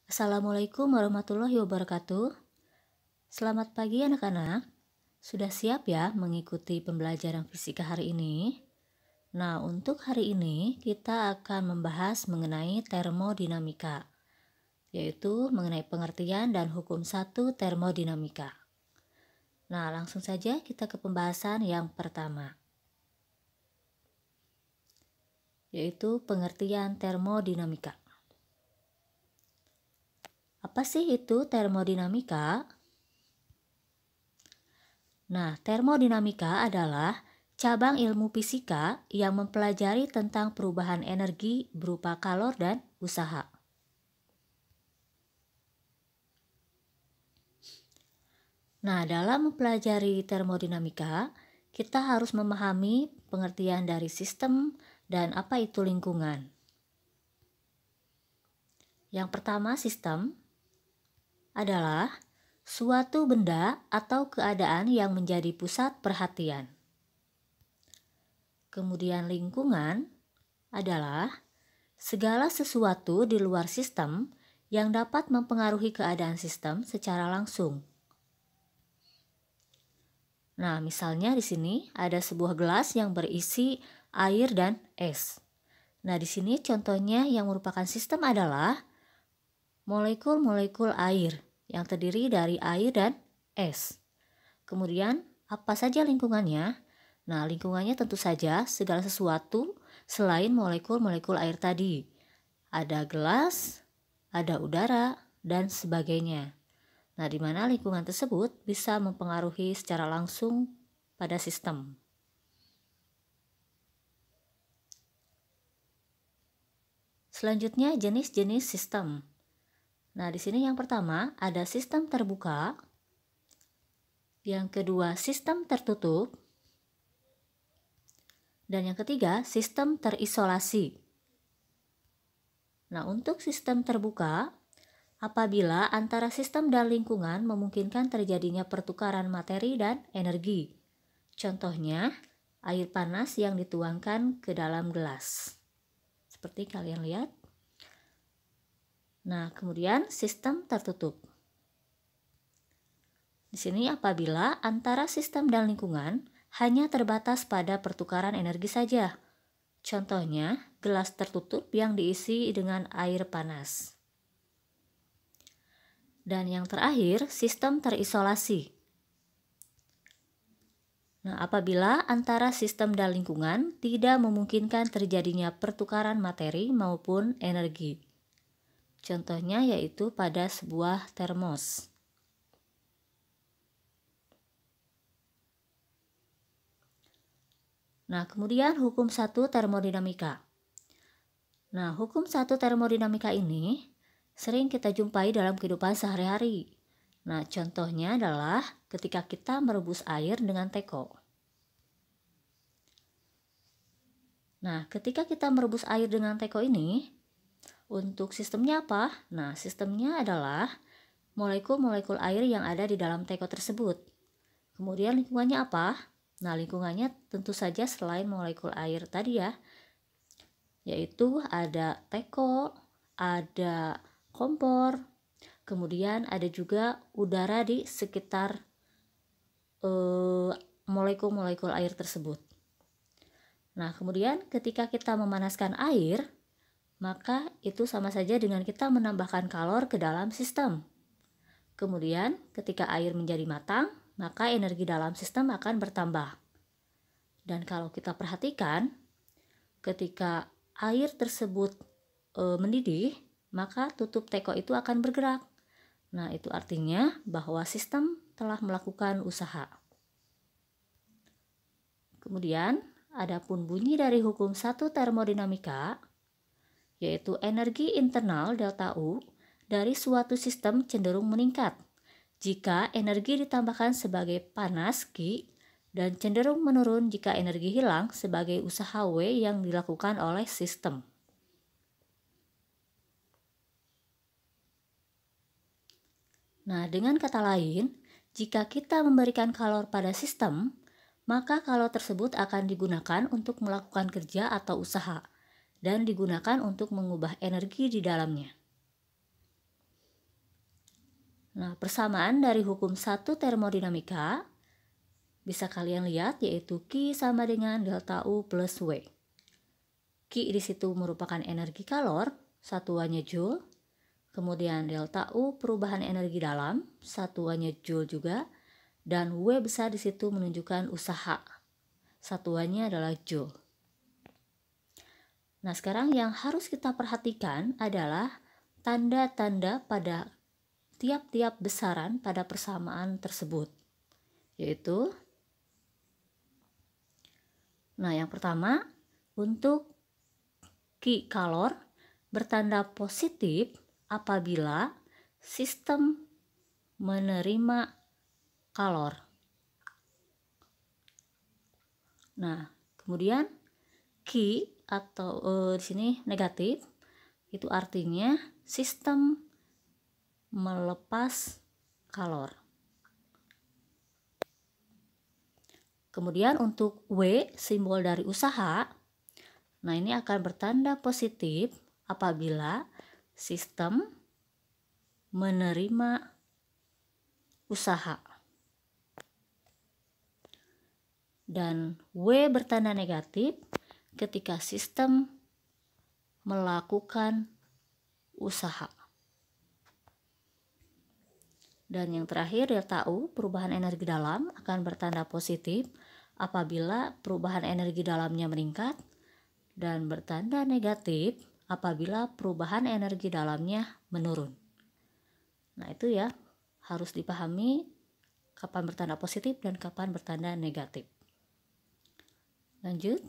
Assalamualaikum warahmatullahi wabarakatuh. Selamat pagi anak-anak. Sudah siap ya mengikuti pembelajaran fisika hari ini? Nah, untuk hari ini kita akan membahas mengenai termodinamika, yaitu mengenai pengertian dan hukum 1 termodinamika. Nah, langsung saja kita ke pembahasan yang pertama, yaitu pengertian termodinamika. Apa sih itu termodinamika? Nah, termodinamika adalah cabang ilmu fisika yang mempelajari tentang perubahan energi berupa kalor dan usaha. Nah, dalam mempelajari termodinamika, kita harus memahami pengertian dari sistem dan apa itu lingkungan. Yang pertama, sistem adalah suatu benda atau keadaan yang menjadi pusat perhatian. Kemudian lingkungan adalah segala sesuatu di luar sistem yang dapat mempengaruhi keadaan sistem secara langsung. Nah, misalnya di sini ada sebuah gelas yang berisi air dan es. Nah, di sini contohnya yang merupakan sistem adalah molekul-molekul air yang terdiri dari air dan es. Kemudian, apa saja lingkungannya? Nah, lingkungannya tentu saja segala sesuatu selain molekul-molekul air tadi. Ada gelas, ada udara, dan sebagainya. Nah, di mana lingkungan tersebut bisa mempengaruhi secara langsung pada sistem. Selanjutnya, jenis-jenis sistem. Nah, di sini yang pertama ada sistem terbuka, yang kedua sistem tertutup, dan yang ketiga sistem terisolasi. Nah, untuk sistem terbuka, apabila antara sistem dan lingkungan memungkinkan terjadinya pertukaran materi dan energi. Contohnya, air panas yang dituangkan ke dalam gelas. Seperti kalian lihat. Nah, kemudian sistem tertutup. Di sini apabila antara sistem dan lingkungan hanya terbatas pada pertukaran energi saja. Contohnya, gelas tertutup yang diisi dengan air panas. Dan yang terakhir, sistem terisolasi. Nah, apabila antara sistem dan lingkungan tidak memungkinkan terjadinya pertukaran materi maupun energi. Contohnya yaitu pada sebuah termos. Nah, kemudian hukum 1 termodinamika. Nah, hukum 1 termodinamika ini sering kita jumpai dalam kehidupan sehari-hari. Nah, contohnya adalah ketika kita merebus air dengan teko. Nah, ketika kita merebus air dengan teko ini, untuk sistemnya apa? Nah, sistemnya adalah molekul-molekul air yang ada di dalam teko tersebut. Kemudian lingkungannya apa? Nah, lingkungannya tentu saja selain molekul air tadi ya, yaitu ada teko, ada kompor, kemudian ada juga udara di sekitar molekul-molekul air tersebut. Nah, kemudian ketika kita memanaskan air, maka itu sama saja dengan kita menambahkan kalor ke dalam sistem. Kemudian ketika air menjadi matang, maka energi dalam sistem akan bertambah. Dan kalau kita perhatikan, ketika air tersebut mendidih, maka tutup teko itu akan bergerak. Nah, itu artinya bahwa sistem telah melakukan usaha. Kemudian, adapun bunyi dari hukum 1 termodinamika, yaitu energi internal delta U dari suatu sistem cenderung meningkat jika energi ditambahkan sebagai panas Q dan cenderung menurun jika energi hilang sebagai usaha W yang dilakukan oleh sistem. Nah, dengan kata lain, jika kita memberikan kalor pada sistem, maka kalor tersebut akan digunakan untuk melakukan kerja atau usaha dan digunakan untuk mengubah energi di dalamnya. Nah, persamaan dari hukum 1 termodinamika bisa kalian lihat, yaitu Q sama dengan delta U plus W. Q di situ merupakan energi kalor, satuannya joule. Kemudian delta U perubahan energi dalam, satuannya joule juga. Dan W besar di situ menunjukkan usaha, satuannya adalah joule. Nah, sekarang yang harus kita perhatikan adalah tanda-tanda pada tiap-tiap besaran pada persamaan tersebut. Yaitu, nah yang pertama, untuk Q kalor bertanda positif apabila sistem menerima kalor. Nah, kemudian Q atau di sini negatif, itu artinya sistem melepas kalor. Kemudian untuk W, simbol dari usaha, nah ini akan bertanda positif apabila sistem menerima usaha. Dan W bertanda negatif ketika sistem melakukan usaha. Dan yang terakhir, delta U, perubahan energi dalam, akan bertanda positif apabila perubahan energi dalamnya meningkat, dan bertanda negatif apabila perubahan energi dalamnya menurun. Nah, itu ya, harus dipahami kapan bertanda positif dan kapan bertanda negatif. Lanjut.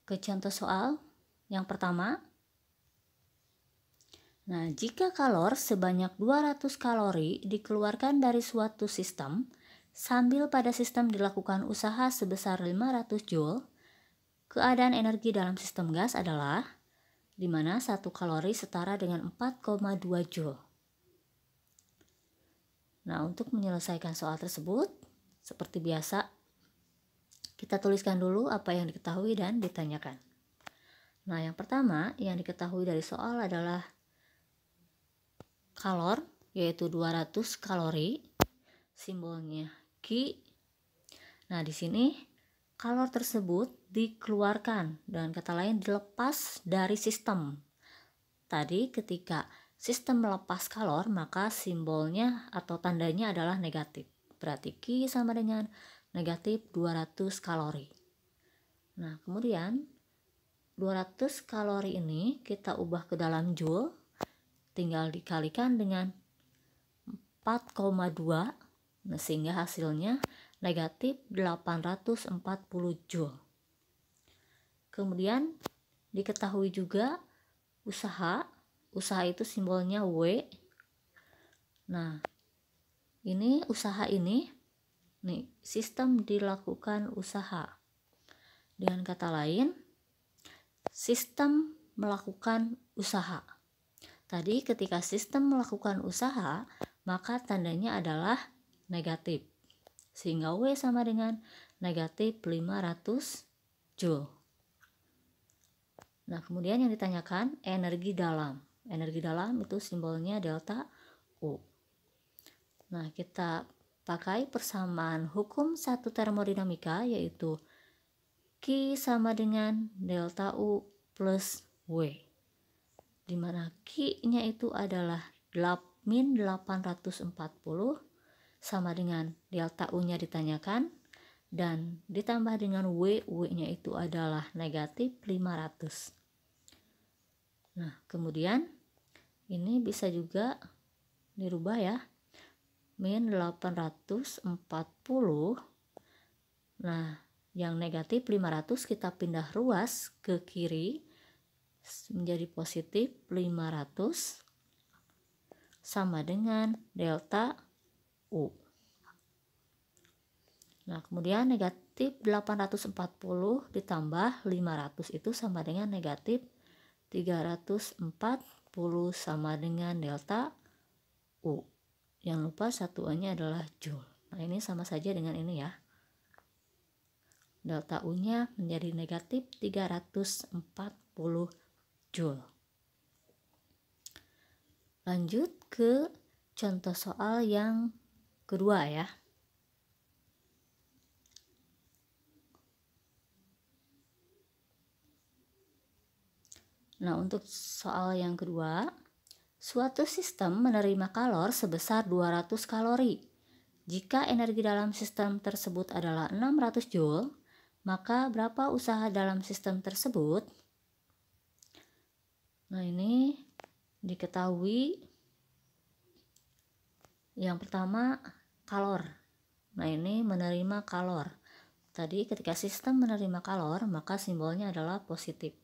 Ke contoh soal yang pertama. Nah, jika kalor sebanyak 200 kalori dikeluarkan dari suatu sistem, sambil pada sistem dilakukan usaha sebesar 500 joule, keadaan energi dalam sistem gas adalah di mana 1 kalori setara dengan 4,2 joule. Nah, untuk menyelesaikan soal tersebut, seperti biasa, kita tuliskan dulu apa yang diketahui dan ditanyakan. Nah, yang pertama yang diketahui dari soal adalah kalor, yaitu 200 kalori, simbolnya Q. Nah, di sini kalor tersebut dikeluarkan, dan kata lain dilepas dari sistem. Tadi ketika sistem melepas kalor, maka simbolnya atau tandanya adalah negatif. Berarti Q sama dengan negatif 200 kalori. Nah, kemudian 200 kalori ini kita ubah ke dalam joule, tinggal dikalikan dengan 4,2, nah, sehingga hasilnya negatif 840 joule. Kemudian diketahui juga usaha itu simbolnya W. Nah, ini usaha ini, nih, sistem dilakukan usaha. Dengan kata lain, sistem melakukan usaha. Tadi ketika sistem melakukan usaha, maka tandanya adalah negatif, sehingga W sama dengan negatif 500 joule. Nah, kemudian yang ditanyakan energi dalam. Energi dalam itu simbolnya delta U. Nah, kita pakai persamaan hukum 1 termodinamika, yaitu Q sama dengan delta U plus W, di mana Q-nya itu adalah min 840 sama dengan delta U-nya ditanyakan, dan ditambah dengan W-nya itu adalah negatif 500. Nah, kemudian ini bisa juga dirubah ya, min 840. Nah, yang negatif 500 kita pindah ruas ke kiri menjadi positif 500 sama dengan delta U. Nah, kemudian negatif 840 ditambah 500 itu sama dengan negatif 340 sama dengan delta U. Jangan lupa satuannya adalah joule. Nah, ini sama saja dengan ini ya. Delta U-nya menjadi negatif 340 Joule. Lanjut ke contoh soal yang kedua ya. Nah, untuk soal yang kedua, suatu sistem menerima kalor sebesar 200 kalori. Jika energi dalam sistem tersebut adalah 600 Joule, maka berapa usaha dalam sistem tersebut? Nah, ini diketahui yang pertama kalor. Nah, ini menerima kalor. Tadi ketika sistem menerima kalor, maka simbolnya adalah positif.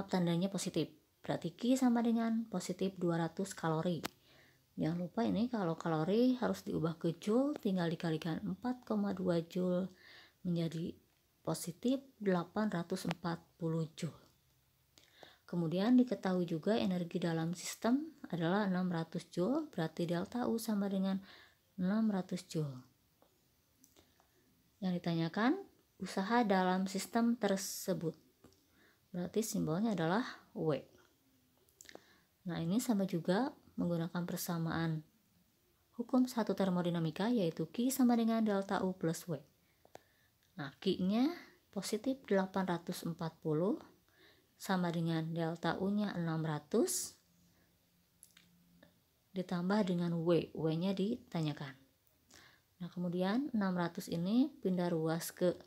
Tandanya positif. Berarti Q sama dengan positif 200 kalori. Jangan lupa ini kalau kalori harus diubah ke Joule, tinggal dikalikan 4,2 Joule menjadi positif 840 Joule. Kemudian diketahui juga energi dalam sistem adalah 600 Joule, berarti delta U sama dengan 600 Joule. Yang ditanyakan usaha dalam sistem tersebut. Berarti simbolnya adalah W. Nah, ini sama juga menggunakan persamaan hukum satu termodinamika, yaitu Q sama dengan delta U plus W. Nah, Q-nya positif 840 sama dengan delta U-nya 600 ditambah dengan W. W-nya ditanyakan. Nah, kemudian 600 ini pindah ruas ke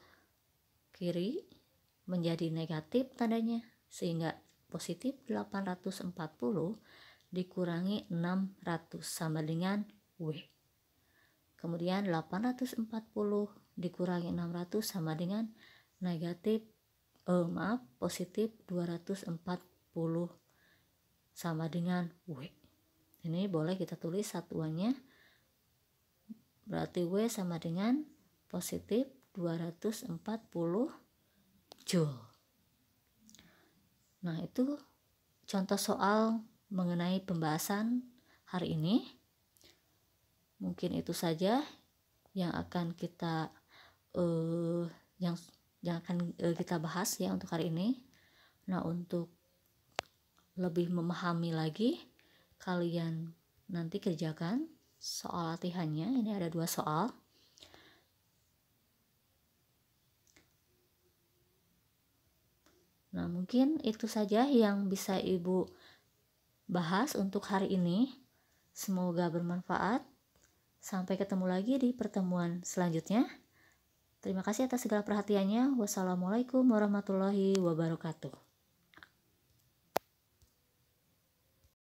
kiri menjadi negatif tandanya, sehingga positif 840 dikurangi 600 sama dengan W. Kemudian 840 dikurangi 600 sama dengan positif 240 sama dengan W. Ini boleh kita tulis satuannya, berarti W sama dengan positif 240 Joule. Nah, itu contoh soal mengenai pembahasan hari ini. Mungkin itu saja yang akan kita kita bahas ya untuk hari ini. Nah, untuk lebih memahami lagi, kalian nanti kerjakan soal latihannya. Ini ada 2 soal. Nah, mungkin itu saja yang bisa Ibu bahas untuk hari ini. Semoga bermanfaat. Sampai ketemu lagi di pertemuan selanjutnya. Terima kasih atas segala perhatiannya. Wassalamualaikum warahmatullahi wabarakatuh.